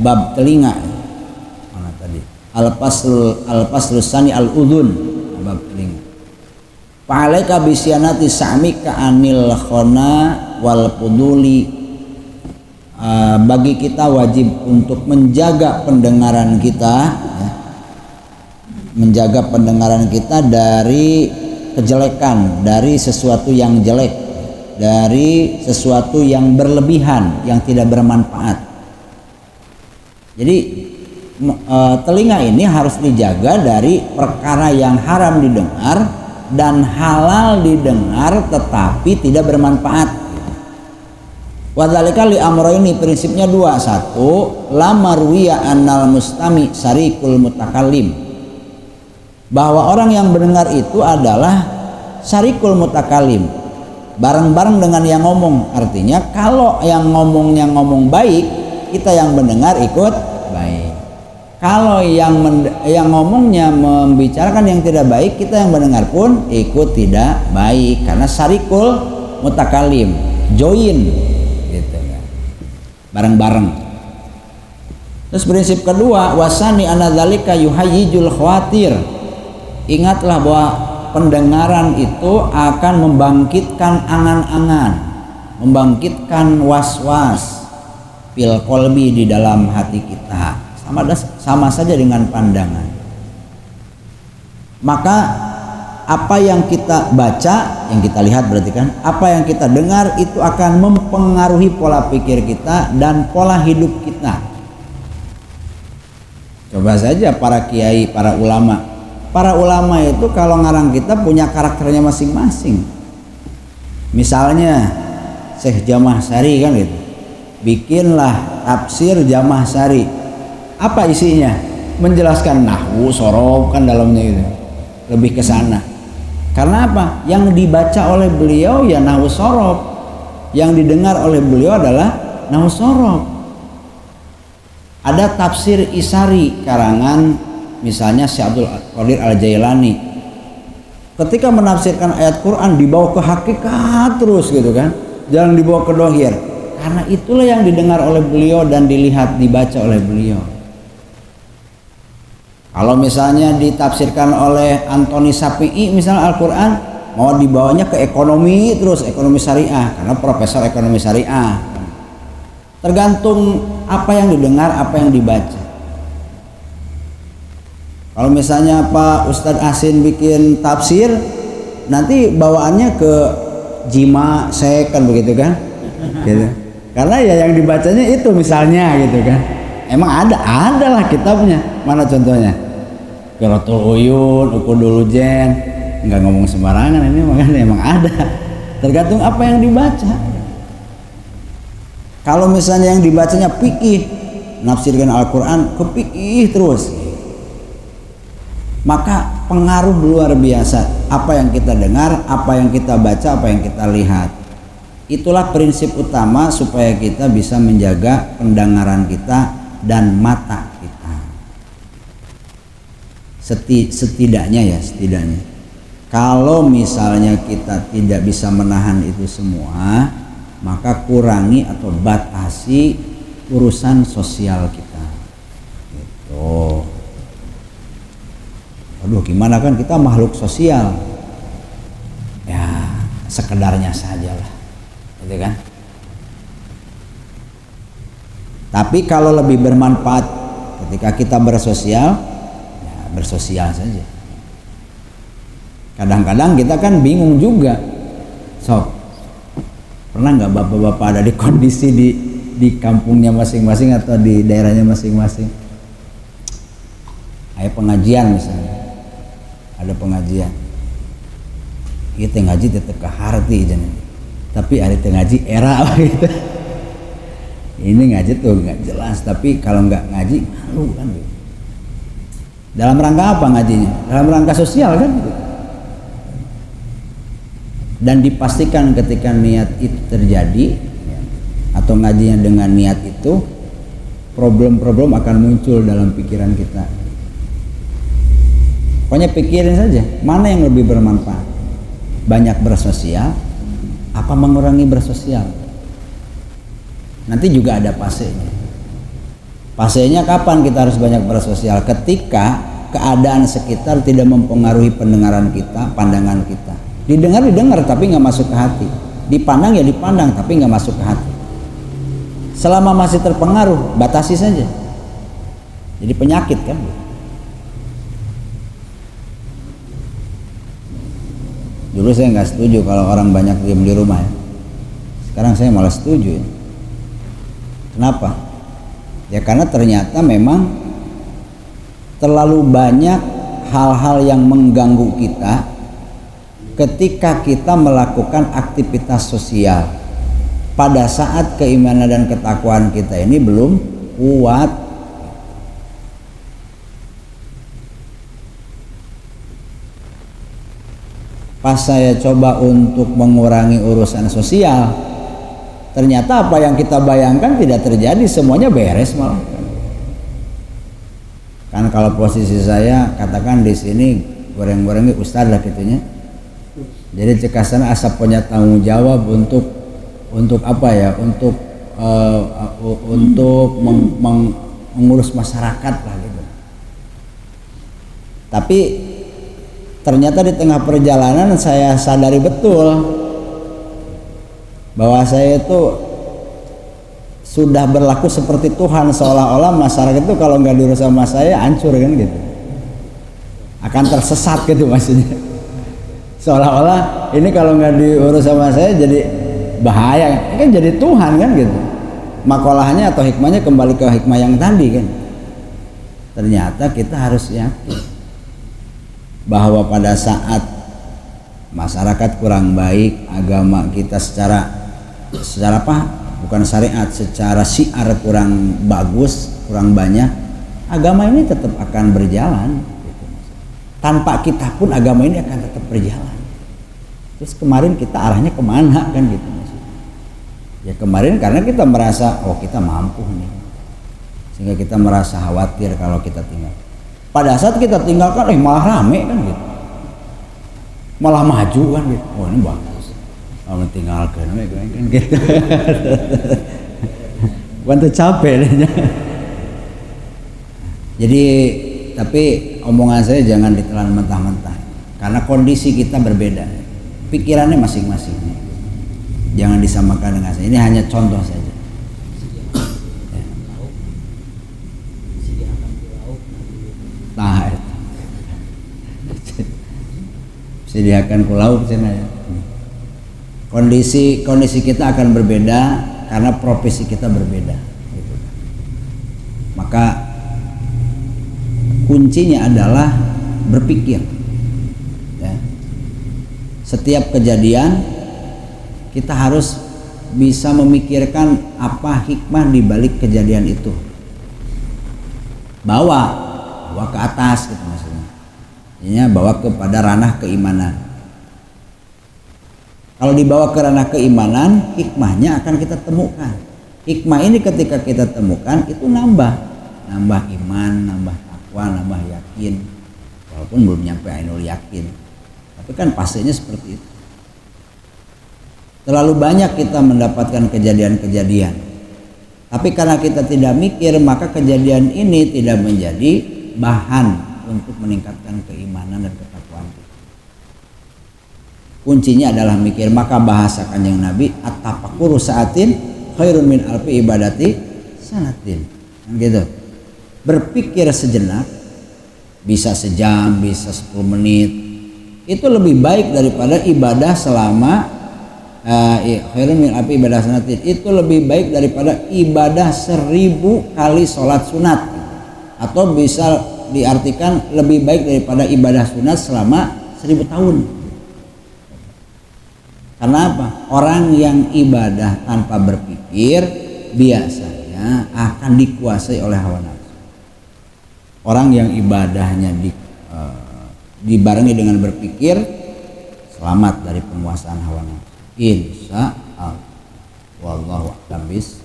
bab telinga. Mana tadi? Al-faslus tsani al-udhun, bab telinga. Fa'alaika bisyanati sa'mika anil khana wal fuduli. Bagi kita wajib untuk menjaga pendengaran kita, ya. Menjaga pendengaran kita dari kejelekan, dari sesuatu yang jelek, dari sesuatu yang berlebihan, yang tidak bermanfaat. Jadi telinga ini harus dijaga dari perkara yang haram didengar dan halal didengar tetapi tidak bermanfaat. Wadzalika li amrayni, prinsipnya dua. Satu, la marwiya annal mustami sarikul mutakallim, bahwa orang yang mendengar itu adalah sarikul mutakallim, bareng-bareng dengan yang ngomong. Artinya kalau yang ngomongnya ngomong baik, kita yang mendengar ikut baik. Kalau yang ngomongnya membicarakan yang tidak baik, kita yang mendengar pun ikut tidak baik, karena sarikul mutakallim, join gitu kan, bareng-bareng. Terus prinsip kedua, wasani anadzalika yuhayyijul khawatir. Ingatlah bahwa pendengaran itu akan membangkitkan angan-angan, membangkitkan was-was fil qalbi, di dalam hati kita. Sama saja dengan pandangan. Maka apa yang kita baca, yang kita lihat berarti kan, apa yang kita dengar itu akan mempengaruhi pola pikir kita dan pola hidup kita. Coba saja para kiai, para ulama. Para ulama itu kalau ngarang kita punya karakternya masing-masing. Misalnya Syekh Jamah Sari kan gitu, bikinlah tafsir Jamah Sari. Apa isinya? Menjelaskan nahwu, sorof kan dalamnya gitu. Lebih ke sana. Karena apa? Yang dibaca oleh beliau ya nahwu sorof, yang didengar oleh beliau adalah nahwu sorof. Ada tafsir Isari karangan misalnya Syekh Abdul Qadir Al-Jailani. Ketika menafsirkan ayat Quran dibawa ke hakikat terus gitu kan, jangan dibawa ke dohir. Karena itulah yang didengar oleh beliau dan dilihat, dibaca oleh beliau. Kalau misalnya ditafsirkan oleh Antoni Sapi'i misalnya Al-Quran, mau dibawanya ke ekonomi terus, ekonomi syariah, karena profesor ekonomi syariah. Tergantung apa yang didengar, apa yang dibaca. Kalau misalnya Pak Ustadz Asin bikin tafsir, nanti bawaannya ke jima, sek kan begitu kan, gitu. Karena ya yang dibacanya itu misalnya gitu kan. Emang ada lah kitabnya. Mana contohnya? Qiratul Uyun, Uqudul Jen. Enggak ngomong sembarangan ini, makanya emang ada. Tergantung apa yang dibaca. Kalau misalnya yang dibacanya fikih, nafsirkan Al-Qur'an ke fikih terus, maka pengaruh luar biasa. Apa yang kita dengar, apa yang kita baca, apa yang kita lihat. Itulah prinsip utama supaya kita bisa menjaga pendengaran kita dan mata kita. Setidaknya kalau misalnya kita tidak bisa menahan itu semua, maka kurangi atau batasi urusan sosial kita gitu. Aduh, gimana kan kita makhluk sosial, ya sekedarnya sajalah gitu kan. Tapi kalau lebih bermanfaat ketika kita bersosial, ya bersosial saja. Kadang-kadang kita kan bingung juga. Pernah nggak bapak-bapak ada di kondisi di kampungnya masing-masing atau di daerahnya masing-masing? Ayo pengajian misalnya, ada pengajian. Kita ngaji tetap ke harti jangan. Tapi hari ngaji era gitu. Ini ngaji tuh nggak jelas, tapi kalau nggak ngaji malu kan gitu. Dalam rangka apa ngajinya? Dalam rangka sosial kan gitu. Dan dipastikan ketika niat itu terjadi atau ngajinya dengan niat itu, problem-problem akan muncul dalam pikiran kita. Pokoknya pikirin saja mana yang lebih bermanfaat, banyak bersosial apa mengurangi bersosial. Nanti juga ada fasenya. Fasenya kapan kita harus banyak bersosial? Ketika keadaan sekitar tidak mempengaruhi pendengaran kita, pandangan kita. Didengar tapi nggak masuk ke hati. Dipandang ya dipandang tapi nggak masuk ke hati. Selama masih terpengaruh, batasi saja. Jadi penyakit kan. Dulu saya nggak setuju kalau orang banyak diam di rumah ya. Sekarang saya malah setuju ya. Kenapa? Ya karena ternyata memang terlalu banyak hal-hal yang mengganggu kita ketika kita melakukan aktivitas sosial pada saat keimanan dan ketakwaan kita ini belum kuat. Pas saya coba untuk mengurangi urusan sosial, ternyata apa yang kita bayangkan tidak terjadi, semuanya beres malah. Kan kalau posisi saya katakan di sini goreng-gorengnya ustad lah gitunya. Jadi cekasan asap punya tanggung jawab untuk apa ya? Untuk mengurus masyarakat lah gitu. Tapi ternyata di tengah perjalanan saya sadari betul bahwa saya itu sudah berlaku seperti Tuhan, seolah-olah masyarakat itu kalau nggak diurus sama saya hancur kan gitu, akan tersesat gitu maksudnya. Seolah-olah ini kalau nggak diurus sama saya jadi bahaya, kan jadi Tuhan kan gitu. Makolahnya atau hikmahnya kembali ke hikmah yang tadi kan. Ternyata kita harus yakin bahwa pada saat masyarakat kurang baik, agama kita secara apa? Bukan syariat, secara syiar kurang bagus, kurang banyak, agama ini tetap akan berjalan gitu. Tanpa kita pun agama ini akan tetap berjalan. Terus kemarin kita arahnya kemana kan gitu maksudnya. Ya kemarin karena kita merasa oh kita mampu nih, sehingga kita merasa khawatir kalau kita tinggal. Pada saat kita tinggalkan malah rame kan gitu, malah maju kan gitu. Oh ini bagus, kalau tinggalkan kan gitu. Bantu capek deh. Jadi tapi omongan saya jangan ditelan mentah-mentah, karena kondisi kita berbeda, pikirannya masing-masing. Jangan disamakan dengan saya. Ini hanya contoh saja. Nah, sediakan ku lauk cina ya. Kondisi kita akan berbeda karena profesi kita berbeda gitu. Maka kuncinya adalah berpikir ya. Setiap kejadian kita harus bisa memikirkan apa hikmah di balik kejadian itu, bawa ke atas gitu maksudnya. Ini bawa kepada ranah keimanan. Kalau dibawa ke ranah keimanan, hikmahnya akan kita temukan. Hikmah ini ketika kita temukan itu nambah iman, nambah takwa, nambah yakin. Walaupun belum nyampe ainul yakin, tapi kan pastinya seperti itu. Terlalu banyak kita mendapatkan kejadian-kejadian, tapi karena kita tidak mikir, maka kejadian ini tidak menjadi bahan untuk meningkatkan keimanan dan ketakwaan kita. Kuncinya adalah mikir. Maka bahasa Kanjeng Nabi, at-tafakkuru sa'atin khairun min alfi ibadati sanatin. Gitu. Berpikir sejenak, bisa sejam, bisa 10 menit, itu lebih baik daripada ibadah selama khairun min alfi ibadah sanatin. Itu lebih baik daripada ibadah 1000 kali sholat sunat, atau bisa diartikan lebih baik daripada ibadah sunat selama 1000 tahun. Karena apa? Orang yang ibadah tanpa berpikir biasanya akan dikuasai oleh hawa nafsu. Orang yang ibadahnya dibarengi dengan berpikir, selamat dari penguasaan hawa nafsu. Insya Allah. Wallahu a'lam bishawab.